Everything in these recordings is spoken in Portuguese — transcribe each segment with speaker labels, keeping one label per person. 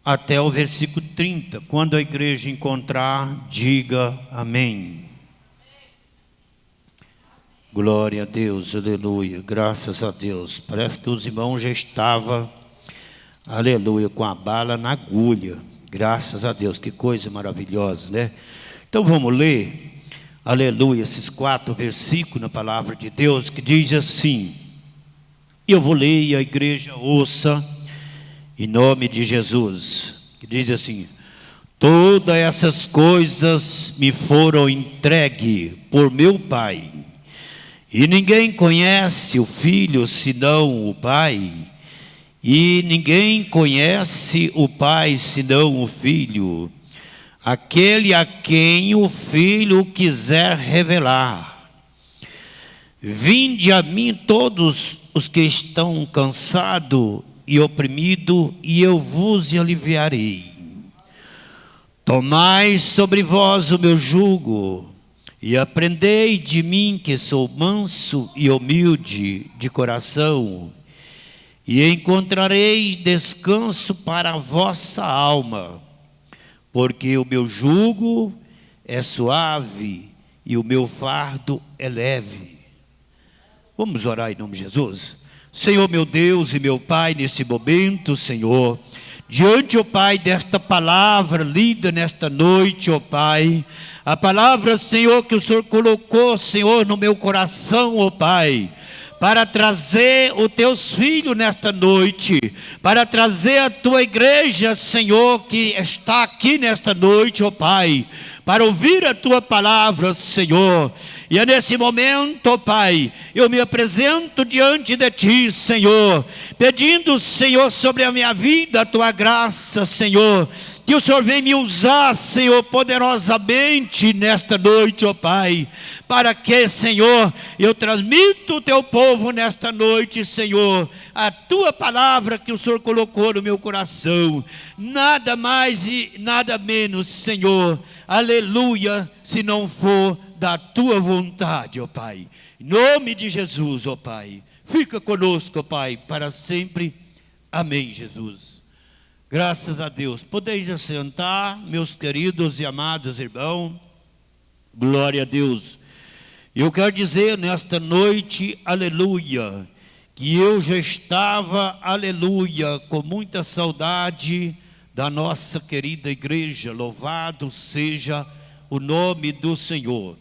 Speaker 1: até o versículo 30. Quando a igreja encontrar, diga amém. Glória a Deus, aleluia, graças a Deus. Parece que os irmãos já estavam, aleluia, com a bala na agulha. Graças a Deus, que coisa maravilhosa, né? Então vamos ler, aleluia, esses 4 versículos na palavra de Deus, que diz assim. Eu vou ler e a igreja ouça, em nome de Jesus, que diz assim: todas essas coisas me foram entregues por meu Pai, e ninguém conhece o Filho senão o Pai, e ninguém conhece o Pai senão o Filho, aquele a quem o Filho quiser revelar. Vinde a mim todos os que estão cansados e oprimidos, e eu vos aliviarei. Tomai sobre vós o meu jugo, e aprendei de mim, que sou manso e humilde de coração, e encontrareis descanso para a vossa alma, porque o meu jugo é suave e o meu fardo é leve. Vamos orar em nome de Jesus. Senhor meu Deus e meu Pai, nesse momento, Senhor, diante, ó Pai, desta palavra lida nesta noite, ó Pai, a palavra, Senhor, que o Senhor colocou, Senhor, no meu coração, ó Pai, para trazer os teus filhos nesta noite, para trazer a tua igreja, Senhor, que está aqui nesta noite, ó Pai, para ouvir a tua palavra, Senhor. E é nesse momento, ó Pai, eu me apresento diante de Ti, Senhor, pedindo, Senhor, sobre a minha vida, a Tua graça, Senhor, que o Senhor venha me usar, Senhor, poderosamente nesta noite, ó Pai, para que, Senhor, eu transmito o Teu povo nesta noite, Senhor, a Tua palavra que o Senhor colocou no meu coração, nada mais e nada menos, Senhor, aleluia, se não for da Tua vontade, ó Pai. Em nome de Jesus, ó Pai. Fica conosco, ó Pai, para sempre. Amém, Jesus. Graças a Deus. Podeis assentar, meus queridos e amados irmãos. Glória a Deus. Eu quero dizer nesta noite, aleluia, que eu já estava, aleluia, com muita saudade da nossa querida igreja. Louvado seja o nome do Senhor.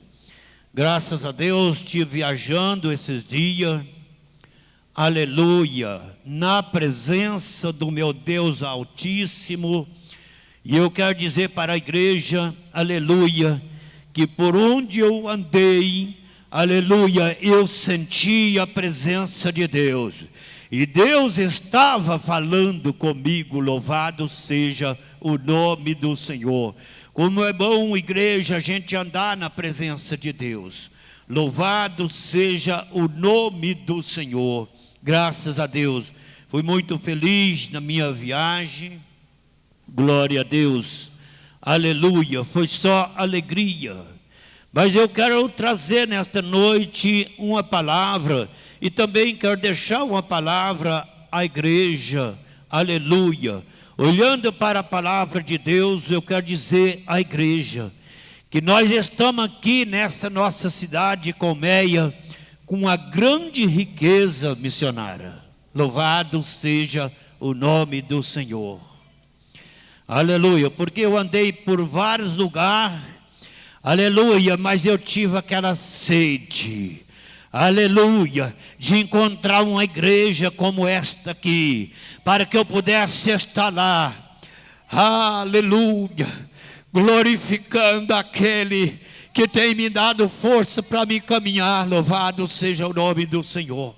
Speaker 1: Graças a Deus, estive viajando esses dias, aleluia, na presença do meu Deus Altíssimo, e eu quero dizer para a igreja, aleluia, que por onde eu andei, aleluia, eu senti a presença de Deus, e Deus estava falando comigo. Louvado seja o nome do Senhor. Como é bom, igreja, a gente andar na presença de Deus. Louvado seja o nome do Senhor. Graças a Deus. Fui muito feliz na minha viagem. Glória a Deus. Aleluia. Foi só alegria. Mas eu quero trazer nesta noite uma palavra. E também quero deixar uma palavra à igreja. Aleluia. Olhando para a palavra de Deus, eu quero dizer à igreja que nós estamos aqui nessa nossa cidade Colmeia com uma grande riqueza missionária. Louvado seja o nome do Senhor. Aleluia, porque eu andei por vários lugares, aleluia, mas eu tive aquela sede, aleluia, de encontrar uma igreja como esta aqui, para que eu pudesse estar lá, aleluia, glorificando aquele que tem me dado força para me caminhar. Louvado seja o nome do Senhor.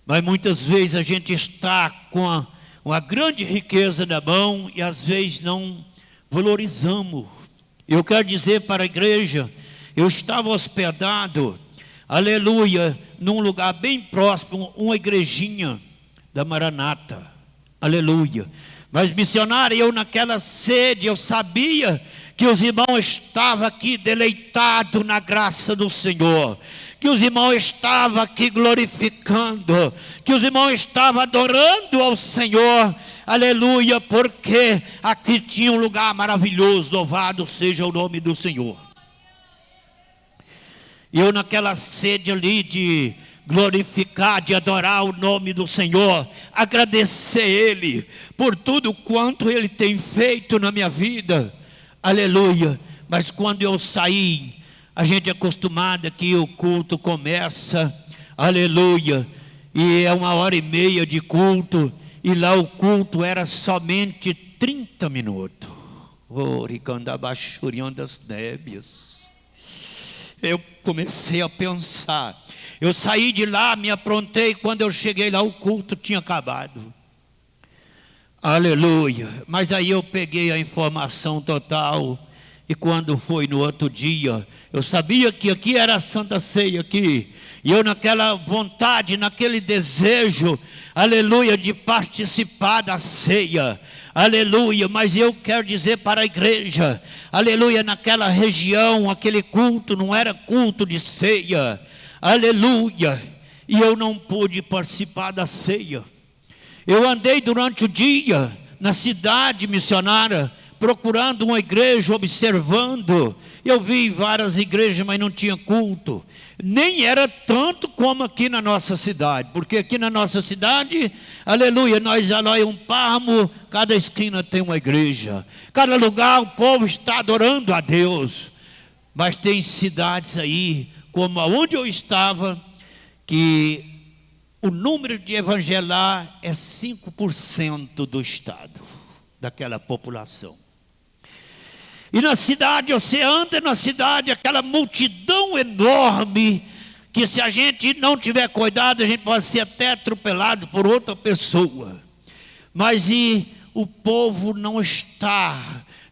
Speaker 1: Mas muitas vezes a gente está com uma grande riqueza na mão e às vezes não valorizamos. Eu quero dizer para a igreja, eu estava hospedado, aleluia, num lugar bem próximo, uma igrejinha da Maranata, aleluia. Mas missionário, eu naquela sede, eu sabia que os irmãos estavam aqui deleitados na graça do Senhor, que os irmãos estavam aqui glorificando, que os irmãos estavam adorando ao Senhor, aleluia, porque aqui tinha um lugar maravilhoso, louvado seja o nome do Senhor. E eu naquela sede ali de glorificar, de adorar o nome do Senhor, agradecer Ele por tudo quanto Ele tem feito na minha vida, aleluia. Mas quando eu saí, a gente é acostumado que o culto começa, aleluia, e é 1h30 de culto, e lá o culto era somente 30 minutos. Das nébias. Eu comecei a pensar, eu saí de lá, me aprontei, quando eu cheguei lá o culto tinha acabado. Aleluia. Mas aí eu peguei a informação total, e quando foi no outro dia, eu sabia que aqui era a Santa Ceia aqui, e eu naquela vontade, naquele desejo, aleluia, de participar da ceia, aleluia. Mas eu quero dizer para a igreja, aleluia, naquela região, aquele culto não era culto de ceia, aleluia, e eu não pude participar da ceia. Eu andei durante o dia na cidade missionária, procurando uma igreja, observando. Eu vi várias igrejas, mas não tinha culto. Nem era tanto como aqui na nossa cidade, porque aqui na nossa cidade, aleluia, nós é um páramo, cada esquina tem uma igreja, cada lugar o povo está adorando a Deus. Mas tem cidades aí, como aonde eu estava, que o número de evangelar é 5% do estado, daquela população. E na cidade, você anda na cidade, aquela multidão enorme, que se a gente não tiver cuidado, a gente pode ser até atropelado por outra pessoa. Mas e o povo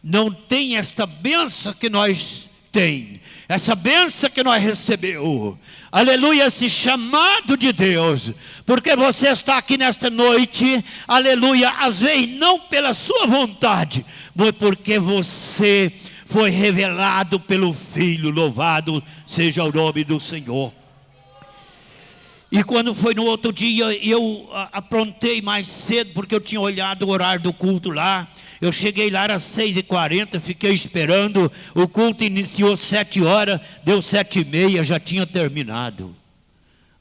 Speaker 1: não tem esta bênção que nós temos, essa bênção que nós recebemos, aleluia, esse chamado de Deus, porque você está aqui nesta noite, aleluia, às vezes não pela sua vontade, mas porque você foi revelado pelo Filho, louvado seja o nome do Senhor. E quando foi no outro dia, eu aprontei mais cedo, porque eu tinha olhado o horário do culto lá. Eu cheguei lá, era 6h40, fiquei esperando, o culto iniciou 7 horas, deu 7h30, já tinha terminado.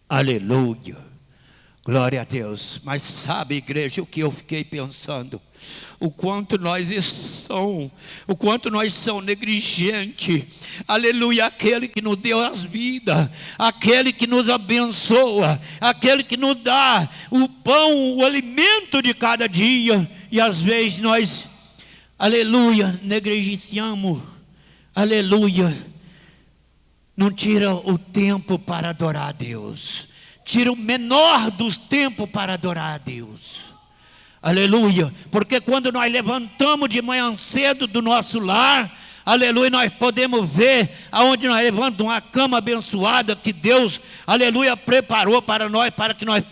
Speaker 1: Aleluia, glória a Deus. Mas sabe, igreja, o que eu fiquei pensando? O quanto nós somos negligentes, aleluia, aquele que nos deu as vidas, aquele que nos abençoa, aquele que nos dá o pão, o alimento de cada dia, e às vezes nós, aleluia, negligenciamos, aleluia, não tira o tempo para adorar a Deus, tira o menor dos tempos para adorar a Deus. Aleluia, porque quando nós levantamos de manhã cedo do nosso lar, aleluia, nós podemos ver aonde nós levantamos uma cama abençoada que Deus, aleluia, preparou para nós, para que nós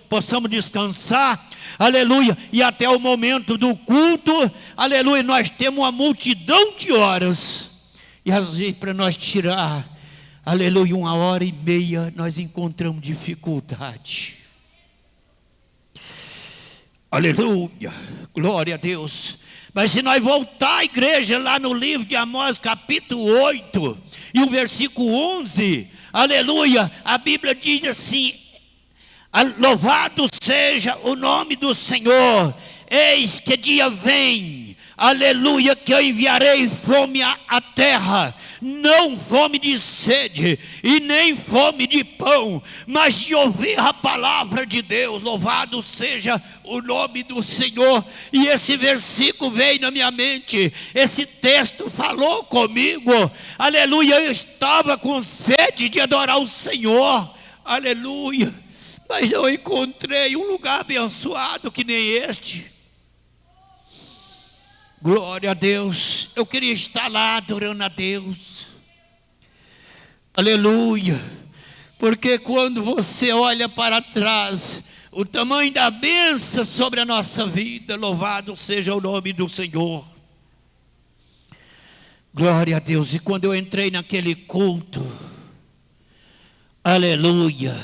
Speaker 1: possamos descansar, aleluia, e até o momento do culto, aleluia, nós temos uma multidão de horas, e às vezes para nós tirar, aleluia, 1h30, nós encontramos dificuldade. Aleluia, glória a Deus. Mas se nós voltar à igreja lá no livro de Amós capítulo 8 e o versículo 11, aleluia, a Bíblia diz assim: louvado seja o nome do Senhor, eis que dia vem, aleluia, que eu enviarei fome à terra, não fome de sede e nem fome de pão, mas de ouvir a palavra de Deus. Louvado seja o nome do Senhor. E esse versículo veio na minha mente, esse texto falou comigo, aleluia. Eu estava com sede de adorar o Senhor, aleluia, mas eu encontrei um lugar abençoado que nem este. Glória a Deus. Eu queria estar lá adorando a Deus. Aleluia. Porque quando você olha para trás, o tamanho da bênção sobre a nossa vida, louvado seja o nome do Senhor. Glória a Deus. E quando eu entrei naquele culto, Aleluia.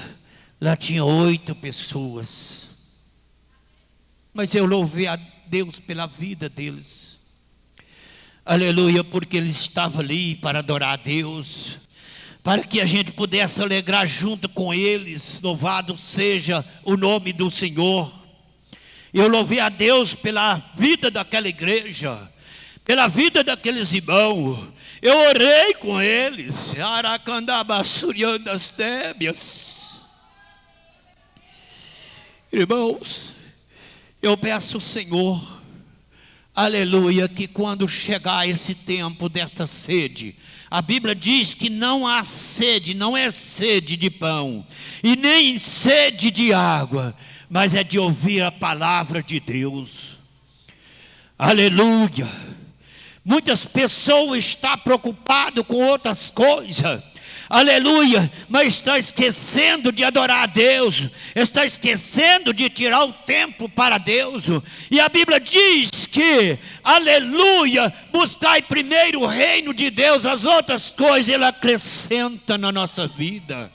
Speaker 1: Lá tinha 8 pessoas. Mas eu louvei a Deus pela vida deles. Aleluia, porque eles estavam ali para adorar a Deus, para que a gente pudesse alegrar junto com eles. Louvado seja o nome do Senhor. Eu louvei a Deus pela vida daquela igreja, pela vida daqueles irmãos. Eu orei com eles. Aracandabassuriandas tébias. Irmãos, eu peço ao Senhor, aleluia, que quando chegar esse tempo desta sede, a Bíblia diz que não há sede, não é sede de pão, e nem sede de água, mas é de ouvir a palavra de Deus. Aleluia. Muitas pessoas estão preocupadas com outras coisas. Aleluia, mas está esquecendo de adorar a Deus, está esquecendo de tirar o tempo para Deus. E a Bíblia diz que, aleluia, buscai primeiro o reino de Deus, as outras coisas Ele acrescenta na nossa vida.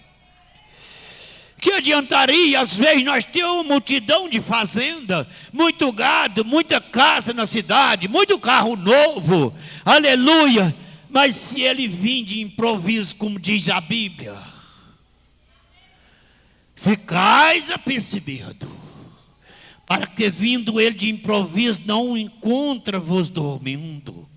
Speaker 1: Que adiantaria, às vezes nós temos uma multidão de fazenda, muito gado, muita casa na cidade, muito carro novo, aleluia. Mas se ele vir de improviso, como diz a Bíblia, ficais apercebidos, para que vindo ele de improviso não encontra-vos dormindo.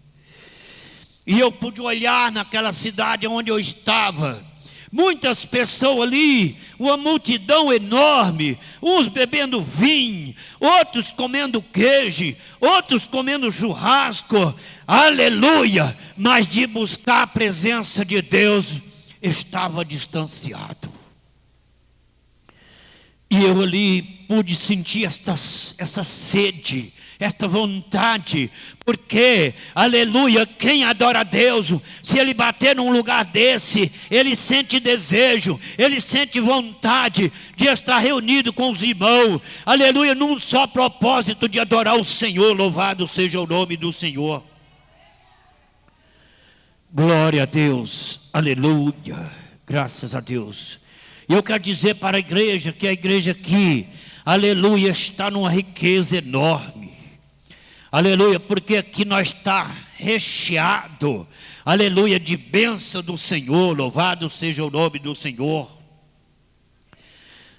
Speaker 1: E eu pude olhar naquela cidade onde eu estava, muitas pessoas ali, uma multidão enorme, uns bebendo vinho, outros comendo queijo, outros comendo churrasco, aleluia, mas de buscar a presença de Deus, estava distanciado. E eu ali pude sentir essa sede, esta vontade, porque, aleluia, quem adora a Deus, se ele bater num lugar desse, ele sente desejo, ele sente vontade de estar reunido com os irmãos, aleluia, num só propósito de adorar o Senhor. Louvado seja o nome do Senhor. Glória a Deus, aleluia, graças a Deus. E eu quero dizer para a igreja, que a igreja aqui, aleluia, está numa riqueza enorme. Aleluia, porque aqui nós está recheado, aleluia, de bênção do Senhor. Louvado seja o nome do Senhor.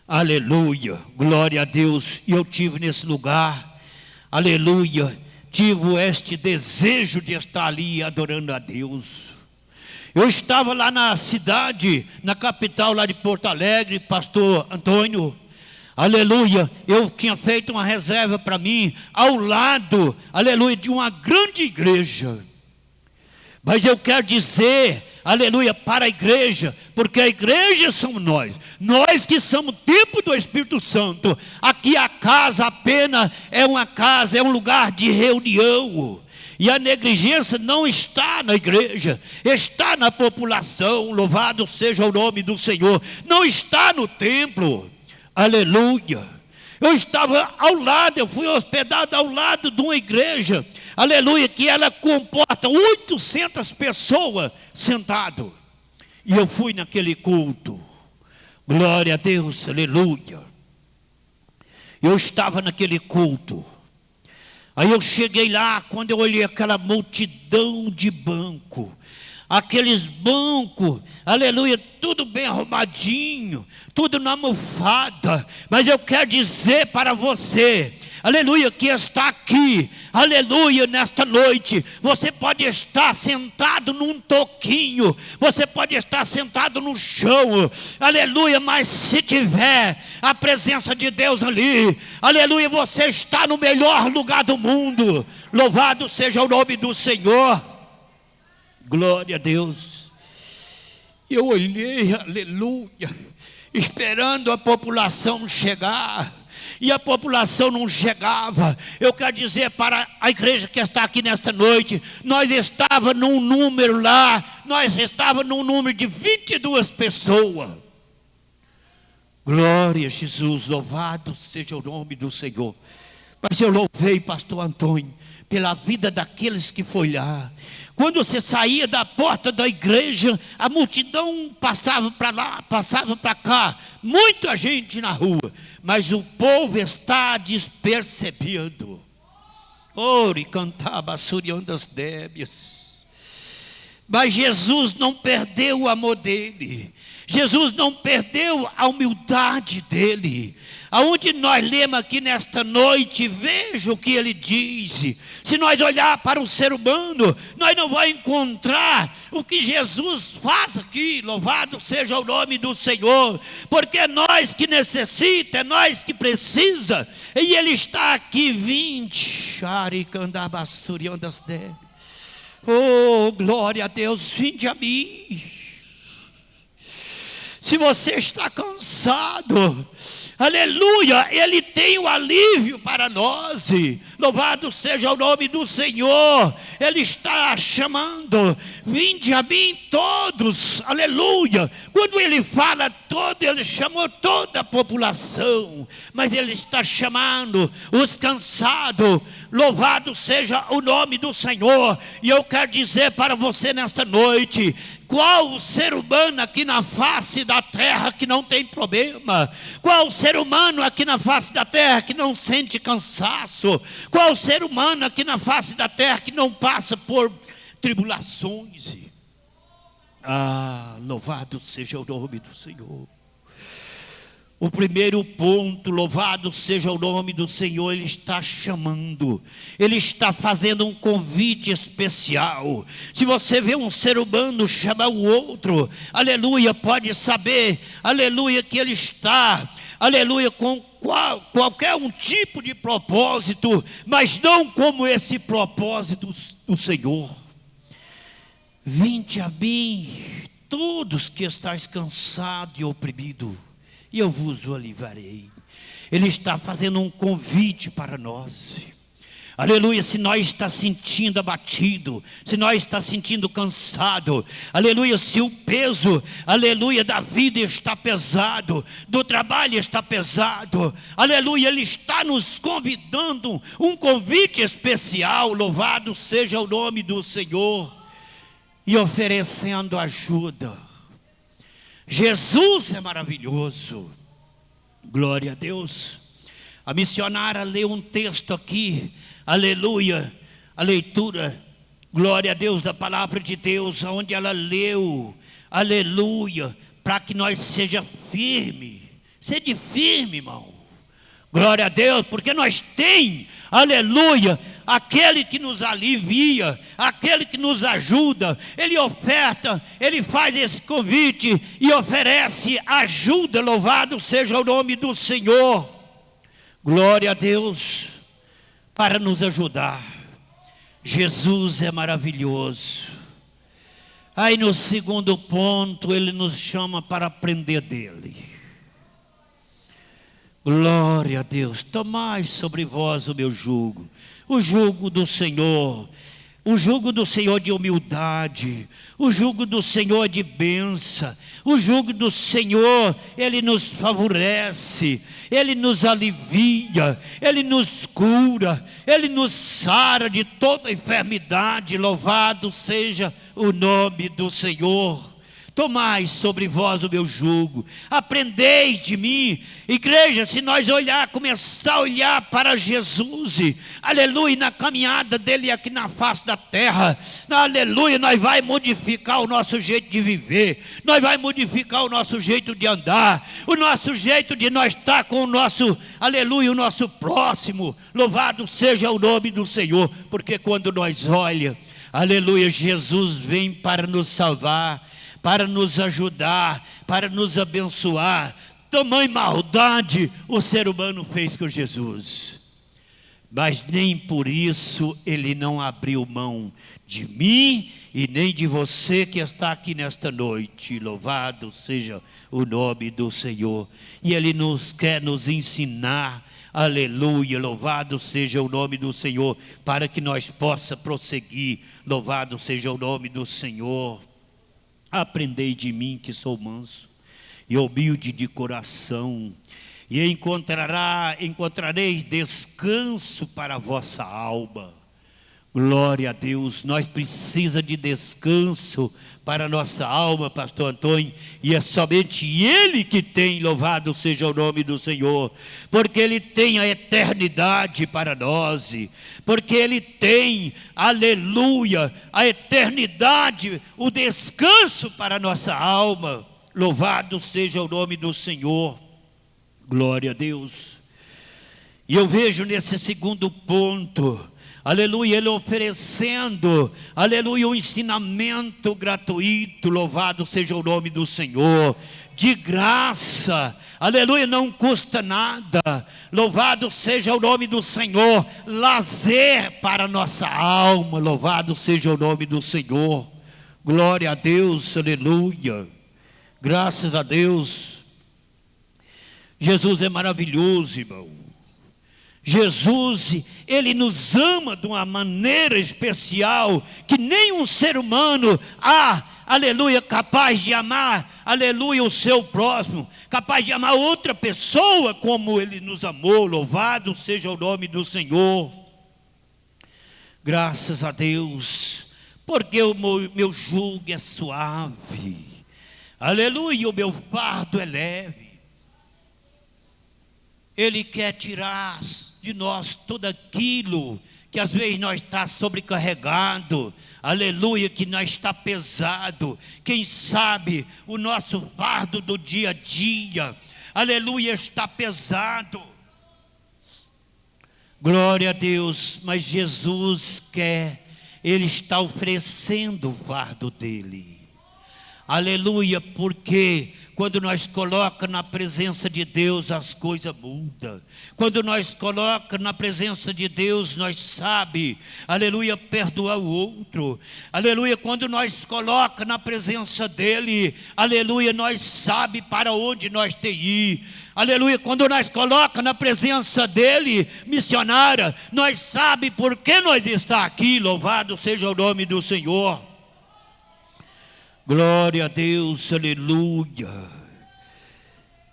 Speaker 1: Aleluia, glória a Deus. E eu tive nesse lugar, aleluia, tive este desejo de estar ali adorando a Deus. Eu estava lá na cidade, na capital lá de Porto Alegre, pastor Antônio, aleluia, eu tinha feito uma reserva para mim, ao lado, aleluia, de uma grande igreja. Mas eu quero dizer, aleluia, para a igreja, porque a igreja somos nós que somos templo do Espírito Santo. Aqui a casa apenas é uma casa, é um lugar de reunião. E a negligência não está na igreja, está na população. Louvado seja o nome do Senhor. Não está no templo. Aleluia. Eu estava ao lado, eu fui hospedado ao lado de uma igreja, aleluia, que ela comporta 800 pessoas sentadas. E eu fui naquele culto. Glória a Deus, aleluia. Eu estava naquele culto. Aí eu cheguei lá, quando eu olhei aquela multidão de banco, aqueles bancos, aleluia, tudo bem arrumadinho, tudo na almofada. Mas eu quero dizer para você, aleluia, que está aqui, aleluia, nesta noite, você pode estar sentado num toquinho, você pode estar sentado no chão, aleluia, mas se tiver a presença de Deus ali, aleluia, você está no melhor lugar do mundo. Louvado seja o nome do Senhor. Glória a Deus. Eu olhei, aleluia, esperando a população chegar, e a população não chegava. Eu quero dizer para a igreja que está aqui nesta noite, nós estávamos num número lá, nós estávamos num número de 22 pessoas. Glória a Jesus, louvado seja o nome do Senhor. Mas eu louvei, pastor Antônio, pela vida daqueles que foi lá. Quando você saía da porta da igreja, a multidão passava para lá, passava para cá, muita gente na rua, mas o povo está despercebido. Ore, cantava, suriando as débias. Mas Jesus não perdeu o amor dele. Jesus não perdeu a humildade dele. Aonde nós lemos aqui nesta noite, veja o que ele diz. Se nós olhar para o ser humano, nós não vamos encontrar o que Jesus faz aqui. Louvado seja o nome do Senhor, porque é nós que necessita, é nós que precisa, e ele está aqui. Oh, glória a Deus, vinde a mim. Se você está cansado, aleluia, ele tem o alívio para nós. Louvado seja o nome do Senhor. Ele está chamando: vinde a mim todos, aleluia. Quando ele fala todo, ele chamou toda a população, mas ele está chamando os cansados. Louvado seja o nome do Senhor. E eu quero dizer para você nesta noite: qual o ser humano aqui na face da terra que não tem problema? Qual o ser humano aqui na face da terra que não sente cansaço? Qual o ser humano aqui na face da terra que não passa por tribulações? Louvado seja o nome do Senhor. O primeiro ponto, louvado seja o nome do Senhor, ele está chamando, ele está fazendo um convite especial. Se você vê um ser humano chamar o outro, aleluia, pode saber, aleluia, que ele está, aleluia, com qualquer um tipo de propósito, mas não como esse propósito do Senhor. Vinde a mim, todos que estáis cansados e oprimidos, e eu vos aliviarei. Ele está fazendo um convite para nós. Aleluia, se nós está sentindo abatido, se nós está sentindo cansado, aleluia, se o peso, aleluia, da vida está pesado, do trabalho está pesado, aleluia, ele está nos convidando, um convite especial, louvado seja o nome do Senhor, e oferecendo ajuda. Jesus é maravilhoso, glória a Deus. A missionária leu um texto aqui, aleluia, a leitura, glória a Deus, da palavra de Deus, onde ela leu, aleluia, para que nós seja firme, sede firme, irmão, glória a Deus, porque nós tem, aleluia, aquele que nos alivia, aquele que nos ajuda, ele oferta, ele faz esse convite e oferece ajuda, louvado seja o nome do Senhor, glória a Deus, para nos ajudar. Jesus é maravilhoso. Aí no segundo ponto, ele nos chama para aprender dele. Glória a Deus, tomai sobre vós o meu jugo, o jugo do Senhor, o jugo do Senhor de humildade, o jugo do Senhor de bênção, o jugo do Senhor, ele nos favorece, ele nos alivia, ele nos cura, ele nos sara de toda enfermidade, louvado seja o nome do Senhor. Tomai sobre vós o meu jugo, aprendei de mim. Igreja, se nós começar a olhar para Jesus, aleluia, na caminhada dele aqui na face da terra, aleluia, nós vai modificar o nosso jeito de viver, nós vai modificar o nosso jeito de andar, o nosso jeito de nós estar com o nosso, aleluia, o nosso próximo, louvado seja o nome do Senhor, porque quando nós olhamos, aleluia, Jesus vem para nos salvar, para nos ajudar, para nos abençoar. Tamanha maldade o ser humano fez com Jesus, mas nem por isso ele não abriu mão de mim e nem de você que está aqui nesta noite. Louvado seja o nome do Senhor. E ele quer nos ensinar, aleluia, louvado seja o nome do Senhor, para que nós possamos prosseguir. Louvado seja o nome do Senhor. Aprendei de mim que sou manso e humilde de coração, e encontrareis descanso para a vossa alma. Glória a Deus, nós precisamos de descanso para a nossa alma, pastor Antônio, e é somente Ele que tem, louvado seja o nome do Senhor, porque Ele tem a eternidade para nós, porque Ele tem, aleluia, a eternidade, o descanso para a nossa alma. Louvado seja o nome do Senhor. Glória a Deus. E eu vejo nesse segundo ponto, aleluia, Ele oferecendo, aleluia, um ensinamento gratuito, louvado seja o nome do Senhor, de graça, aleluia, não custa nada, louvado seja o nome do Senhor, lazer para a nossa alma, louvado seja o nome do Senhor. Glória a Deus, aleluia, graças a Deus. Jesus é maravilhoso, irmão. Jesus, Ele nos ama de uma maneira especial, que nenhum ser humano aleluia, capaz de amar, aleluia, o seu próximo, capaz de amar outra pessoa como Ele nos amou. Louvado seja o nome do Senhor. Graças a Deus, porque o meu jugo é suave, aleluia, o meu fardo é leve. Ele quer tirar de nós tudo aquilo que às vezes nós está sobrecarregado, aleluia, que nós está pesado. Quem sabe o nosso fardo do dia a dia, aleluia, está pesado. Glória a Deus, mas Jesus quer, Ele está oferecendo o fardo dEle, aleluia, porque quando nós colocamos na presença de Deus, as coisas mudam. Quando nós colocamos na presença de Deus, nós sabemos, aleluia, perdoar o outro. Aleluia, quando nós colocamos na presença dEle, aleluia, nós sabemos para onde nós temos que ir. Aleluia, quando nós colocamos na presença dEle, missionária, nós sabemos por que nós estamos aqui. Louvado seja o nome do Senhor. Glória a Deus, aleluia,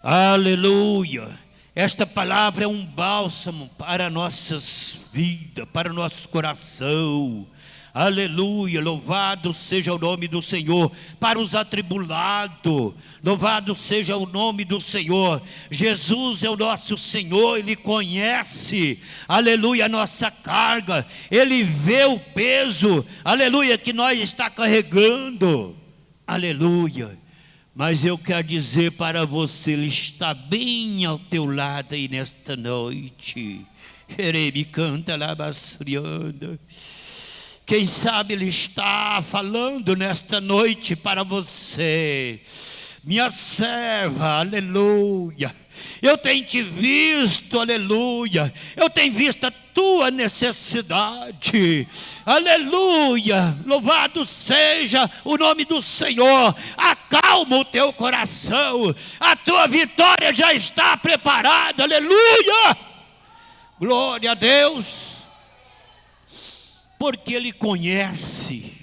Speaker 1: aleluia. Esta palavra é um bálsamo para nossas vidas, para o nosso coração, aleluia, louvado seja o nome do Senhor. Para os atribulados, louvado seja o nome do Senhor. Jesus é o nosso Senhor, Ele conhece, aleluia, a nossa carga, Ele vê o peso, aleluia, que nós está carregando. Aleluia, mas eu quero dizer para você, Ele está bem ao teu lado aí nesta noite. Jeremi canta lá basurianda. Quem sabe Ele está falando nesta noite para você, minha serva, aleluia. Eu tenho te visto, aleluia. Eu tenho visto a tua necessidade, aleluia. Louvado seja o nome do Senhor. Acalma o teu coração. A tua vitória já está preparada, aleluia. Glória a Deus. Porque Ele conhece.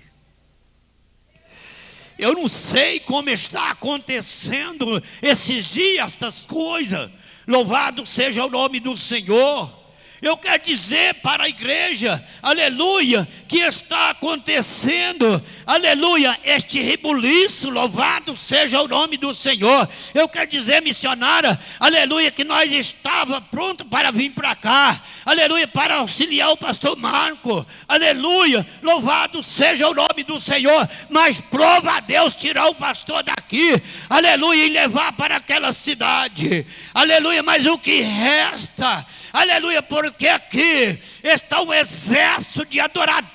Speaker 1: Eu não sei como está acontecendo esses dias, estas coisas. Louvado seja o nome do Senhor. Eu quero dizer para a igreja, aleluia, que está acontecendo, aleluia, este rebuliço, louvado seja o nome do Senhor. Eu quero dizer, missionária, aleluia, que nós estávamos prontos para vir para cá, aleluia, para auxiliar o pastor Marco, aleluia, louvado seja o nome do Senhor, mas prova a Deus tirar o pastor daqui, aleluia, e levar para aquela cidade, aleluia, mas o que resta, aleluia, porque aqui está um exército de adorador,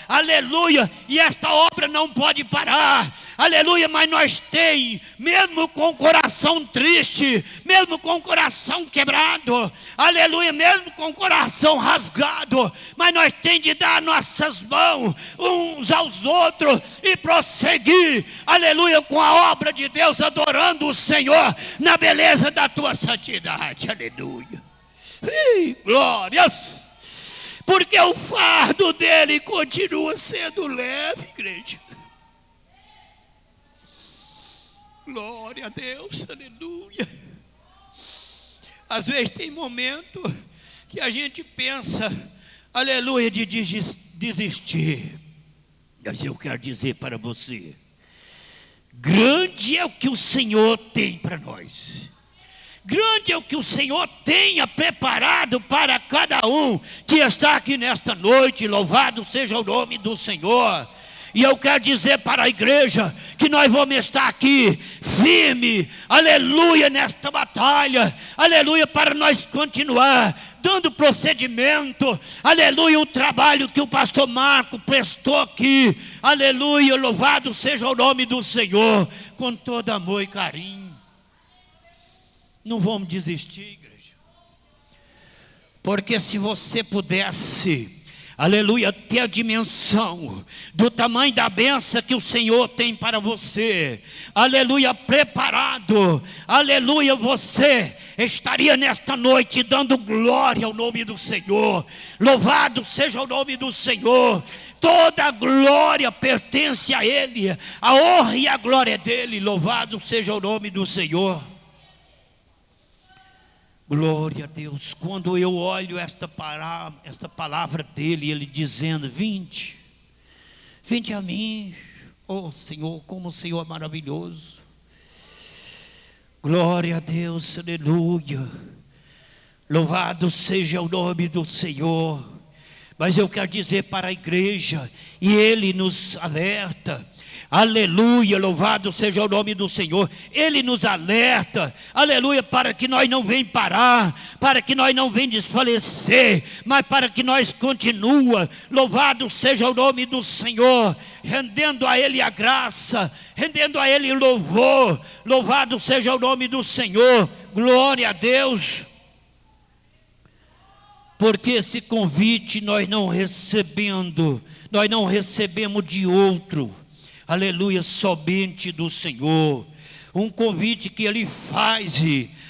Speaker 1: aleluia, e esta obra não pode parar, aleluia, mas nós tem, mesmo com o coração triste, mesmo com o coração quebrado, aleluia, mesmo com o coração rasgado, mas nós tem de dar nossas mãos uns aos outros e prosseguir, aleluia, com a obra de Deus, adorando o Senhor na beleza da tua santidade, aleluia. Glórias, porque o fardo dele continua sendo leve, igreja. Glória a Deus, aleluia. Às vezes tem momento que a gente pensa, aleluia, de desistir. Mas eu quero dizer para você, grande é o que o Senhor tem para nós. Grande é o que o Senhor tenha preparado para cada um que está aqui nesta noite. Louvado seja o nome do Senhor. E eu quero dizer para a igreja que nós vamos estar aqui firme, aleluia, nesta batalha, aleluia, para nós continuar dando procedimento, aleluia, o trabalho que o pastor Marco prestou aqui, aleluia, louvado seja o nome do Senhor, com todo amor e carinho. Não vamos desistir, igreja, porque se você pudesse, aleluia, ter a dimensão do tamanho da bênção que o Senhor tem para você, aleluia, preparado, aleluia, você estaria nesta noite dando glória ao nome do Senhor. Louvado seja o nome do Senhor. Toda a glória pertence a Ele, a honra e a glória é dele. Louvado seja o nome do Senhor. Glória a Deus. Quando eu olho esta palavra dele, ele dizendo: vinde a mim, oh Senhor, como o Senhor é maravilhoso. Glória a Deus, aleluia. Louvado seja o nome do Senhor. Mas eu quero dizer para a igreja, e ele nos alerta, aleluia, louvado seja o nome do Senhor. Ele nos alerta, aleluia, para que nós não venhamos parar, para que nós não venhamos desfalecer, mas para que nós continuemos, louvado seja o nome do Senhor, rendendo a Ele a graça, rendendo a Ele louvor, louvado seja o nome do Senhor, glória a Deus. Porque esse convite nós não recebemos de outro, aleluia, somente do Senhor. Um convite que Ele faz,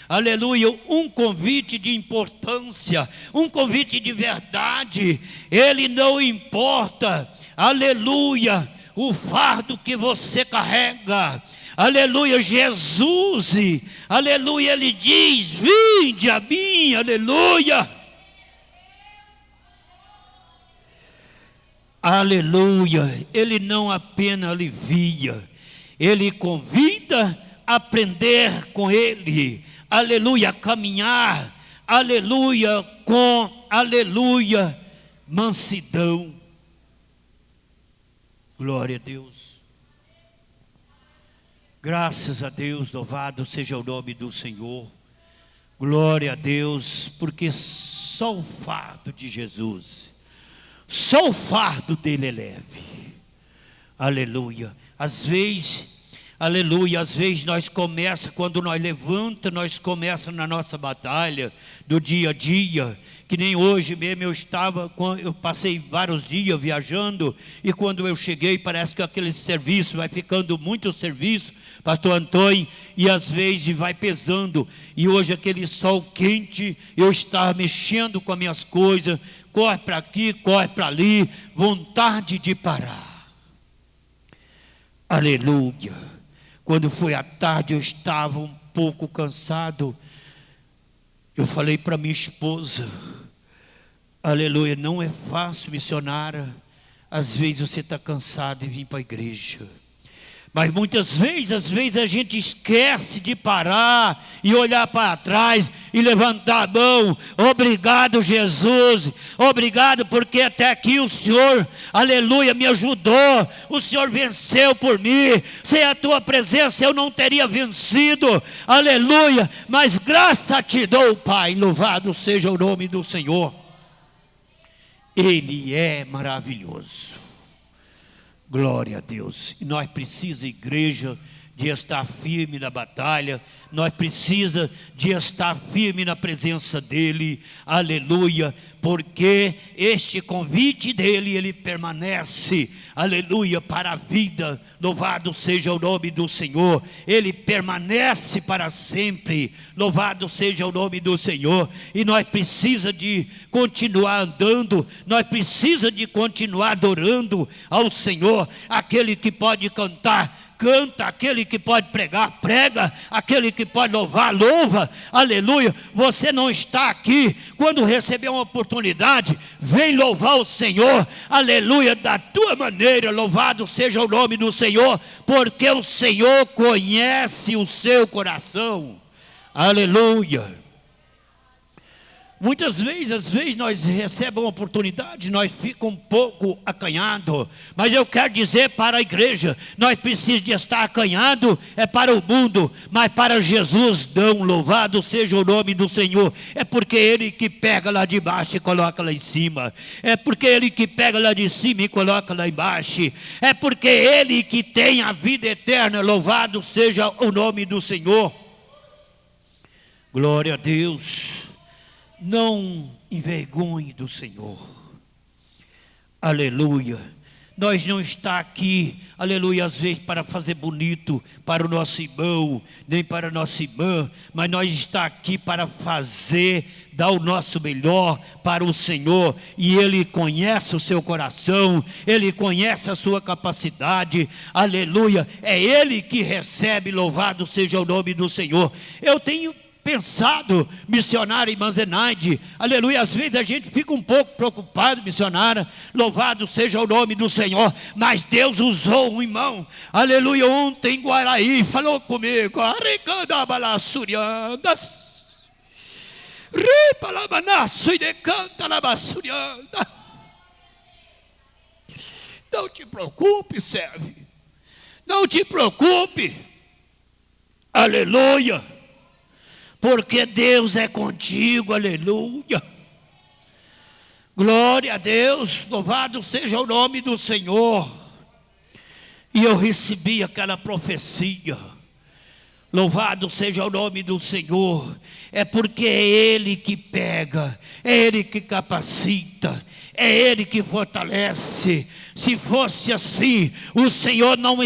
Speaker 1: aleluia, um convite de importância, um convite de verdade. Ele não importa, aleluia, o fardo que você carrega, aleluia, Jesus, aleluia, Ele diz: vinde a mim, aleluia. Aleluia, Ele não apenas alivia, Ele convida a aprender com Ele, aleluia, a caminhar, aleluia, com, aleluia, mansidão. Glória a Deus. Graças a Deus, louvado seja o nome do Senhor. Glória a Deus, porque só o fardo de Jesus, só o fardo dele é leve. Aleluia. Às vezes, aleluia, às vezes nós começamos, quando nós levantamos, nós começamos na nossa batalha do dia a dia, que nem hoje mesmo eu passei vários dias viajando, e quando eu cheguei, parece que aquele serviço vai ficando muito serviço, pastor Antônio, e às vezes vai pesando, e hoje aquele sol quente, eu estava mexendo com as minhas coisas, corre para aqui, corre para ali, vontade de parar. Aleluia. Quando foi à tarde, eu estava um pouco cansado. Eu falei para minha esposa: aleluia, não é fácil, missionária. Às vezes você está cansado e vir para a igreja. Mas muitas vezes, às vezes a gente esquece de parar e olhar para trás e levantar a mão. Obrigado, Jesus, obrigado porque até aqui o Senhor, aleluia, me ajudou. O Senhor venceu por mim. Sem a tua presença eu não teria vencido, aleluia. Mas graça te dou, Pai, louvado seja o nome do Senhor. Ele é maravilhoso. Glória a Deus. E nós precisamos, igreja, de estar firme na batalha. Nós precisamos de estar firme na presença dEle. Aleluia. Porque este convite dEle, ele permanece, aleluia, para a vida. Louvado seja o nome do Senhor. Ele permanece para sempre. Louvado seja o nome do Senhor. E nós precisamos de continuar andando. Nós precisamos de continuar adorando ao Senhor. Aquele que pode cantar: canta, aquele que pode pregar, prega, aquele que pode louvar, louva, aleluia. Você não está aqui, quando receber uma oportunidade, vem louvar o Senhor, aleluia, da tua maneira, louvado seja o nome do Senhor, porque o Senhor conhece o seu coração, aleluia. Muitas vezes, às vezes nós recebemos uma oportunidade, nós ficamos um pouco acanhados, mas eu quero dizer para a igreja, nós precisamos de estar acanhados, é para o mundo, mas para Jesus não, louvado seja o nome do Senhor, é porque Ele que pega lá de baixo e coloca lá em cima, é porque Ele que pega lá de cima e coloca lá embaixo, é porque Ele que tem a vida eterna, louvado seja o nome do Senhor, glória a Deus. Não envergonhe do Senhor, aleluia. Nós não está aqui, aleluia, às vezes para fazer bonito para o nosso irmão, nem para a nossa irmã, mas nós está aqui para fazer, dar o nosso melhor para o Senhor, e Ele conhece o seu coração, Ele conhece a sua capacidade, aleluia, é Ele que recebe, louvado seja o nome do Senhor. Eu tenho pensado, missionária em Manzenaide, aleluia, às vezes a gente fica um pouco preocupado, missionária, louvado seja o nome do Senhor, mas Deus usou um irmão, aleluia, ontem em Guaraí, falou comigo, não te preocupe, serve, não te preocupe, aleluia, porque Deus é contigo, aleluia, glória a Deus, louvado seja o nome do Senhor. E eu recebi aquela profecia, louvado seja o nome do Senhor, é porque é Ele que pega, é Ele que capacita, é Ele que fortalece. Se fosse assim, o Senhor não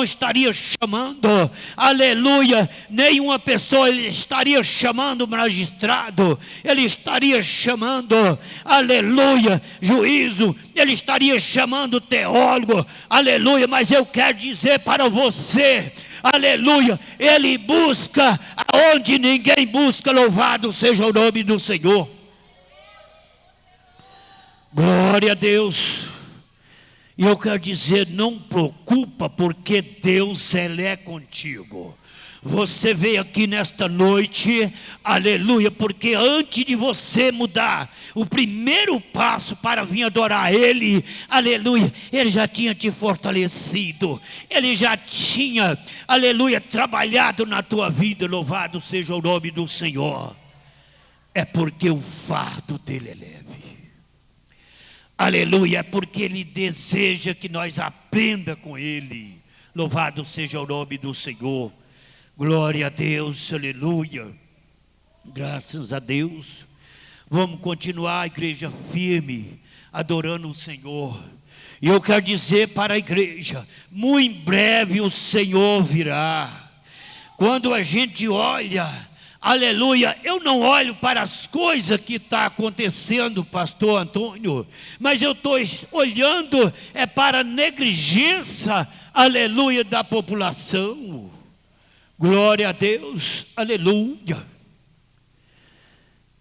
Speaker 1: estaria chamando, aleluia, nenhuma pessoa, Ele estaria chamando magistrado, Ele estaria chamando, aleluia, juízo, Ele estaria chamando teólogo, aleluia, mas eu quero dizer para você, aleluia, Ele busca aonde ninguém busca, louvado seja o nome do Senhor, glória a Deus. E eu quero dizer, não preocupa, porque Deus, Ele é contigo. Você veio aqui nesta noite, aleluia, porque antes de você mudar o primeiro passo para vir adorar Ele, aleluia, Ele já tinha te fortalecido, Ele já tinha, aleluia, trabalhado na tua vida, louvado seja o nome do Senhor. É porque o fardo dele é leve. Aleluia, é porque Ele deseja que nós aprenda com Ele. Louvado seja o nome do Senhor. Glória a Deus, aleluia. Graças a Deus. Vamos continuar, igreja, firme, adorando o Senhor. E eu quero dizer para a igreja, muito em breve o Senhor virá. Quando a gente olha, aleluia, eu não olho para as coisas que está acontecendo, pastor Antônio, mas eu estou olhando para a negligência, aleluia, da população. Glória a Deus, aleluia.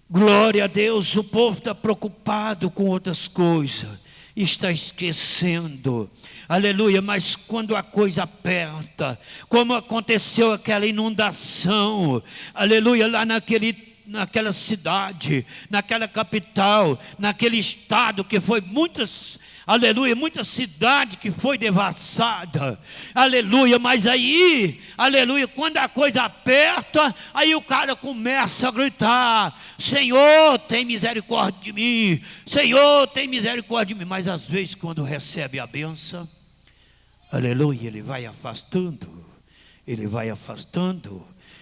Speaker 1: Glória a Deus, o povo está preocupado com outras coisas, está esquecendo, aleluia, mas quando a coisa aperta, como aconteceu aquela inundação, aleluia, lá naquela cidade, naquela capital, naquele estado que foi aleluia, muita cidade que foi devassada, aleluia, mas aí, aleluia, quando a coisa aperta, aí o cara começa a gritar, Senhor, tem misericórdia de mim, Senhor, tem misericórdia de mim, mas às vezes quando recebe a bênção, aleluia, ele vai afastando,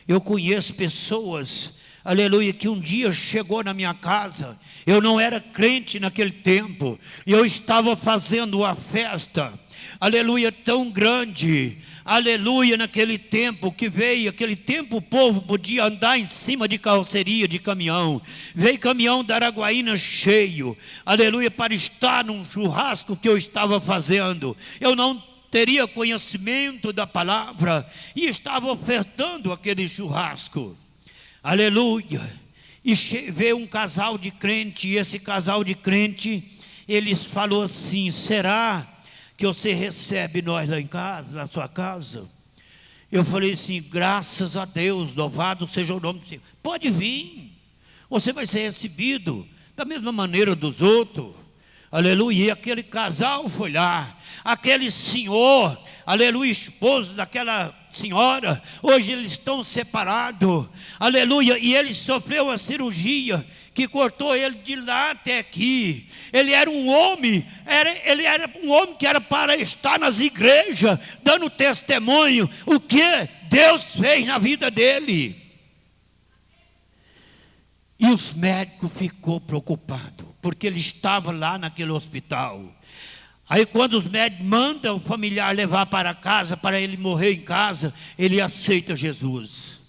Speaker 1: eu conheço pessoas, aleluia, que um dia chegou na minha casa, eu não era crente naquele tempo, e eu estava fazendo uma festa, aleluia, tão grande, aleluia, naquele tempo que veio, aquele tempo o povo podia andar em cima de carroceria de caminhão, veio caminhão da Araguaína cheio, aleluia, para estar num churrasco que eu estava fazendo, eu não teria conhecimento da palavra e estava ofertando aquele churrasco. Aleluia. E veio um casal de crente, e esse casal de crente, eles falou assim: será que você recebe nós lá em casa, na sua casa? Eu falei assim: graças a Deus, louvado seja o nome do Senhor. Pode vir, você vai ser recebido da mesma maneira dos outros. Aleluia. E aquele casal foi lá, aquele senhor, aleluia, esposo daquela senhora, hoje eles estão separados, aleluia, e ele sofreu uma cirurgia que cortou ele de lá até aqui. Ele era um homem, ele era um homem que era para estar nas igrejas, dando testemunho, o que Deus fez na vida dele. E os médicos ficou preocupado, porque ele estava lá naquele hospital. Aí quando os médicos mandam o familiar levar para casa, para ele morrer em casa, ele aceita Jesus.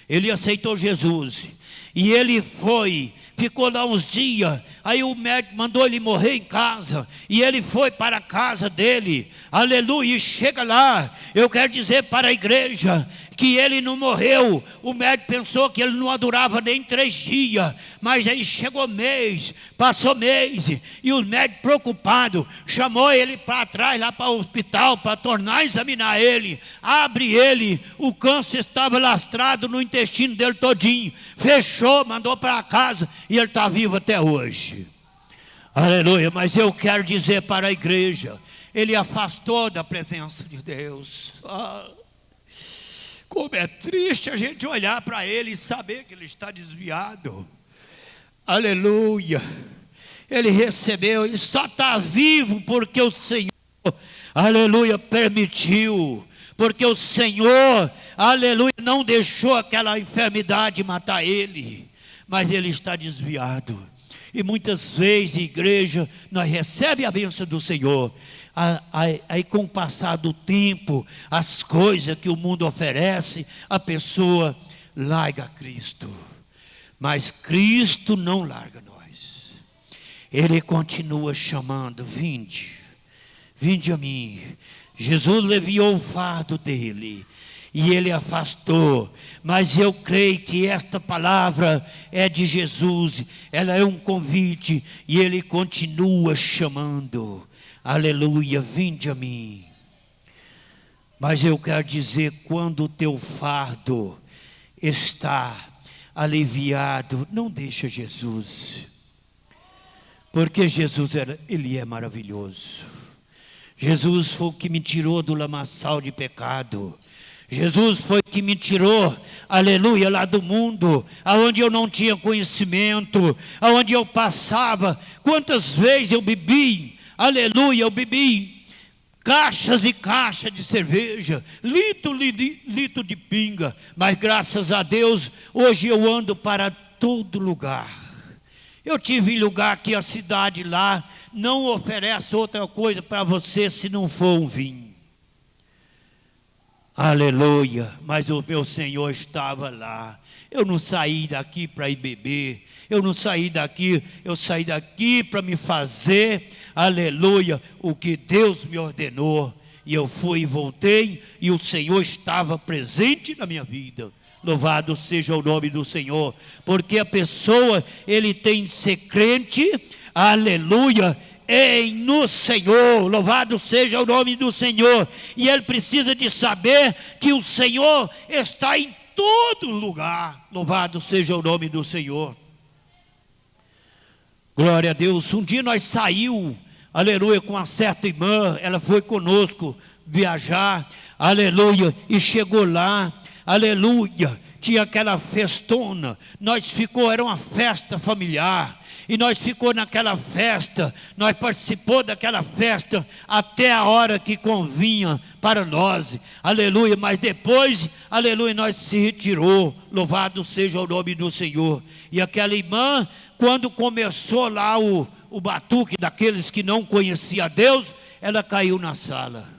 Speaker 1: Ele aceitou Jesus. E ele foi, ficou lá uns dias. Aí o médico mandou ele morrer em casa. E ele foi para a casa dele. Aleluia, e chega lá. Eu quero dizer para a igreja que ele não morreu. O médico pensou que ele não durava nem 3 dias, mas aí chegou mês, passou mês, e o médico preocupado chamou ele para trás, lá para o hospital, para tornar a examinar ele. Abre ele, o câncer estava lastrado no intestino dele todinho, fechou, mandou para casa, e ele está vivo até hoje. Aleluia. Mas eu quero dizer para a igreja, ele afastou da presença de Deus. Como é triste a gente olhar para ele e saber que ele está desviado. Aleluia. Ele recebeu, ele só está vivo porque o Senhor, aleluia, permitiu. Porque o Senhor, aleluia, não deixou aquela enfermidade matar ele. Mas ele está desviado. E muitas vezes, igreja, nós recebemos a bênção do Senhor. Aí com o passar do tempo, as coisas que o mundo oferece, a pessoa larga Cristo. Mas Cristo não larga nós. Ele continua chamando: vinde, vinde a mim. Jesus leviou o fardo dele e ele afastou. Mas eu creio que esta palavra é de Jesus, ela é um convite e ele continua chamando. Aleluia, vinde a mim. Mas eu quero dizer, quando o teu fardo está aliviado, não deixa Jesus. Porque Jesus, ele é maravilhoso. Jesus foi o que me tirou do lamaçal de pecado. Jesus foi o que me tirou, aleluia, lá do mundo, aonde eu não tinha conhecimento, aonde eu passava. Quantas vezes eu bebi, aleluia, eu bebi caixas e caixas de cerveja, litro de pinga, mas graças a Deus, hoje eu ando para todo lugar. Eu tive lugar que a cidade lá não oferece outra coisa para você se não for um vinho. Aleluia, mas o meu Senhor estava lá. Eu não saí daqui para ir beber, eu não saí daqui, eu saí daqui para me fazer, aleluia, o que Deus me ordenou. E eu fui e voltei, e o Senhor estava presente na minha vida. Louvado seja o nome do Senhor, porque a pessoa, ele tem que ser crente, aleluia, no Senhor. Louvado seja o nome do Senhor. E ele precisa de saber que o Senhor está em todo lugar. Louvado seja o nome do Senhor. Glória a Deus. Um dia nós saímos, aleluia, com uma certa irmã. Ela foi conosco viajar, aleluia, e chegou lá, aleluia, tinha aquela festona. Nós ficou, era uma festa familiar. E nós ficou naquela festa, nós participou daquela festa até a hora que convinha para nós, aleluia. Mas depois, aleluia, nós se retirou, louvado seja o nome do Senhor. E aquela irmã, quando começou lá o batuque daqueles que não conheciam Deus, ela caiu na sala.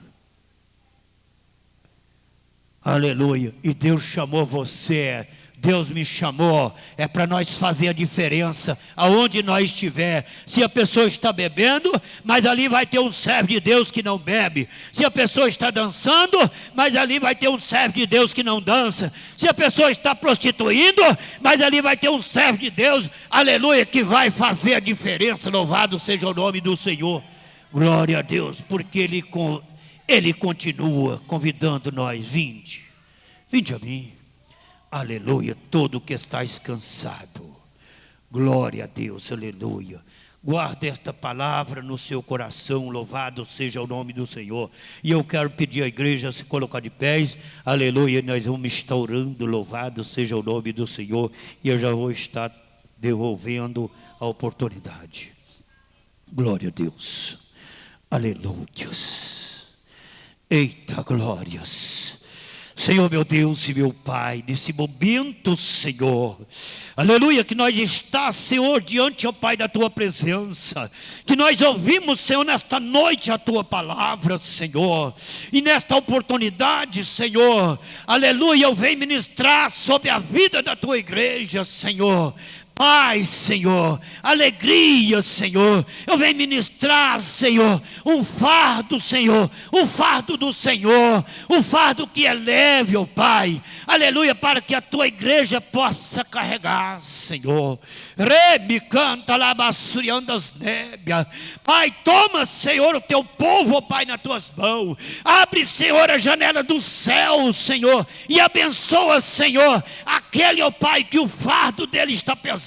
Speaker 1: Aleluia. E Deus chamou você Deus me chamou é para nós fazer a diferença aonde nós estiver. Se a pessoa está bebendo, mas ali vai ter um servo de Deus que não bebe. Se a pessoa está dançando, mas ali vai ter um servo de Deus que não dança. Se a pessoa está prostituindo, mas ali vai ter um servo de Deus, aleluia, que vai fazer a diferença. Louvado seja o nome do Senhor. Glória a Deus, porque Ele continua convidando nós. Vinde a mim. Aleluia, todo que estáis cansado. Glória a Deus, aleluia. Guarde esta palavra no seu coração, louvado seja o nome do Senhor. E eu quero pedir à igreja a se colocar de pés, aleluia. Nós vamos estar orando, louvado seja o nome do Senhor. E eu já vou estar devolvendo a oportunidade. Glória a Deus, aleluia. Eita glórias. Senhor meu Deus e meu Pai, nesse momento, Senhor, aleluia, que nós está, Senhor, diante, ó Pai, da Tua presença, que nós ouvimos, Senhor, nesta noite a Tua palavra, Senhor, e nesta oportunidade, Senhor, aleluia, eu venho ministrar sobre a vida da Tua igreja, Senhor. Paz, Senhor, alegria, Senhor, eu venho ministrar, Senhor, um fardo, Senhor, um fardo do Senhor, um fardo que é leve, ó Pai, aleluia, para que a Tua igreja possa carregar, Senhor. Rebe canta lá basuriandas nébia. Pai, toma, Senhor, o Teu povo, ó Pai, nas Tuas mãos, abre, Senhor, a janela do céu, Senhor, e abençoa, Senhor, aquele, ó Pai, que o fardo dele está pesado.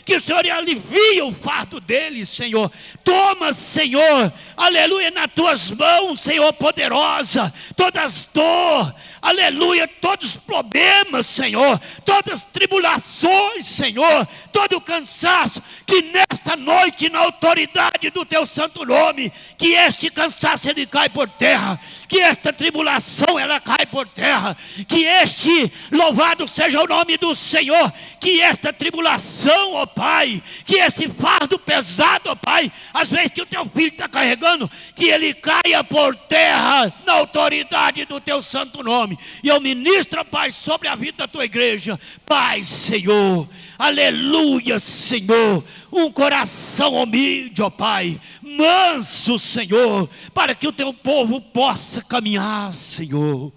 Speaker 1: Que o Senhor alivie o fardo dele, Senhor. Toma, Senhor, aleluia, nas Tuas mãos, Senhor, poderosa, todas as dores, aleluia, todos os problemas, Senhor, todas as tribulações, Senhor, todo o cansaço, que nesta noite, na autoridade do Teu santo nome, que este cansaço ele cai por terra, que esta tribulação ela cai por terra, que este, louvado seja o nome do Senhor, que esta tribulação, ó Pai, que esse fardo pesado, ó Pai, às vezes que o Teu filho está carregando, que ele caia por terra, na autoridade do Teu santo nome. E eu ministro, Pai, sobre a vida da Tua igreja, Pai, Senhor, aleluia, Senhor, um coração humilde, ó Pai, manso, Senhor, para que o Teu povo possa caminhar, Senhor.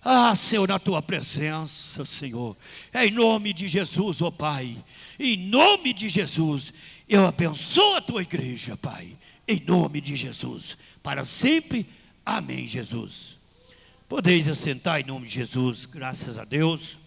Speaker 1: Ah, Senhor, na Tua presença, Senhor, em nome de Jesus, ó Pai, em nome de Jesus, eu abençoo a Tua igreja, Pai, em nome de Jesus, para sempre, amém, Jesus. Podeis assentar em nome de Jesus, graças a Deus.